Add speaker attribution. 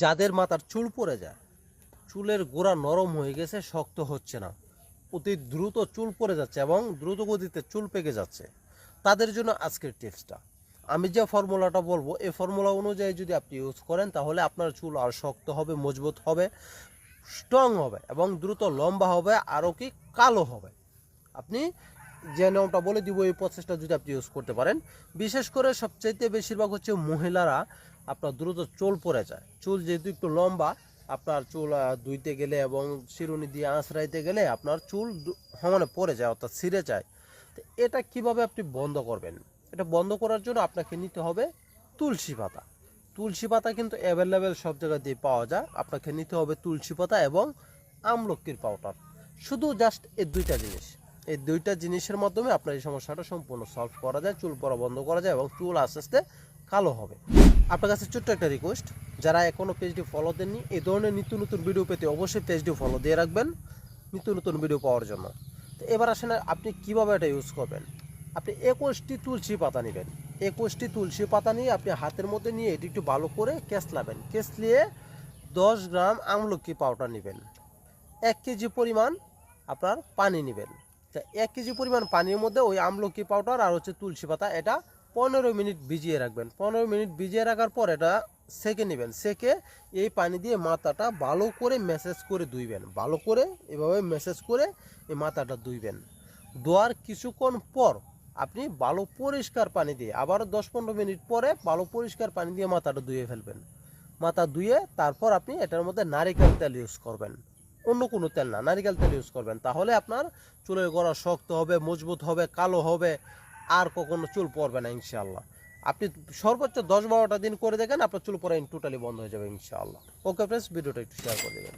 Speaker 1: যাদের মাথার চুল পড়ে যায়, চুলের গোড়া নরম হয়ে গেছে, শক্ত হচ্ছে না, অতি দ্রুত চুল পড়ে যাচ্ছে এবং দ্রুত গতিতে চুল পেকে যাচ্ছে, তাদের জন্য আজকের টিপসটা। আমি যে ফর্মুলাটা বলবো এই ফর্মুলা অনুযায়ী যদি আপনি ইউজ করেন তাহলে আপনার চুল আর শক্ত হবে, মজবুত হবে, স্ট্রং হবে এবং দ্রুত লম্বা হবে, আরও কি কালো হবে। আপনি যে নিয়মটা বলে দিব এই প্রসেসটা যদি আপনি ইউজ করতে পারেন, বিশেষ করে সবচাইতে বেশিরভাগ হচ্ছে মহিলারা আপনার দ্রুত চুল পড়ে যায়। চুল যেহেতু একটু লম্বা, আপনার চুল ধুইতে গেলে এবং চিরুনি দিয়ে আঁচড়াইতে গেলে আপনার চুল সমানে পড়ে যায়, অর্থাৎ ছিঁড়ে যায়। তো এটা কিভাবে আপনি বন্ধ করবেন? এটা বন্ধ করার জন্য আপনাকে নিতে হবে তুলসী পাতা। তুলসী পাতা কিন্তু অ্যাভেলেবেল সব জায়গাতেই পাওয়া যায়। আপনাকে নিতে হবে তুলসী পাতা এবং আমলকির পাউডার। শুধু জাস্ট এই দুইটা জিনিস, এই দুইটা জিনিসের মাধ্যমে আপনার এই সমস্যাটা সম্পূর্ণ সলভ করা যায়, চুল পড়া বন্ধ করা যায় এবং চুল আস্তে আস্তে কালো হবে। আপনার কাছে ছোট্ট একটা রিকোয়েস্ট, যারা এখনও পেজটি ফলো দেননি, এই ধরনের নিত্য নতুন ভিডিও পেতে অবশ্যই পেজটি ফলো দিয়ে রাখবেন নিত্য নতুন ভিডিও পাওয়ার জন্য। তো এবার আসেন আপনি কীভাবে এটা ইউজ করবেন। আপনি 21টি তুলসী পাতা নেবেন। 21টি তুলসী পাতা নিয়ে আপনি হাতের মধ্যে নিয়ে এটি একটু ভালো করে কেচলাবেন। কেচলিয়ে 10 গ্রাম আমলকি পাউডার নেবেন। 1 কেজি পরিমাণ আপনার পানি নেবেন। তা 1 কেজি পরিমাণ পানির মধ্যে ওই আমলকি পাউডার আর হচ্ছে তুলসী পাতা, এটা 15 মিনিট ভিজিয়ে রাখবেন। 15 মিনিট ভিজিয়ে রাখার পর এটা সেকে নেবেন। সেকে এই পানি দিয়ে মাথাটা ভালো করে ম্যাসেজ করে ধুইবেন। ভালো করে এভাবে ম্যাসেজ করে এই মাথাটা ধুইবেন। ধোয়ার কিছুক্ষণ পর আপনি ভালো পরিষ্কার পানি দিয়ে আবার 10-15 মিনিট পরে ভালো পরিষ্কার পানি দিয়ে মাথাটা ধুয়ে ফেলবেন। মাথা ধুয়ে তারপর আপনি এটার মধ্যে নারিকেল তেল ইউজ করবেন। অন্য কোনো তেল না, নারিকেল তেল ইউজ করবেন। তাহলে আপনার চুলের গোড়া শক্ত হবে, মজবুত হবে, কালো হবে, আর কখনো চুল পড়বে না ইনশাআল্লাহ। আপনি সর্বোচ্চ 10-12টা দিন করে দেখেন, আপনার চুল পড়া টোটালি বন্ধ হয়ে যাবে ইনশাআল্লাহ। ওকে ফ্রেন্ডস, ভিডিওটা একটু শেয়ার করে দেবেন।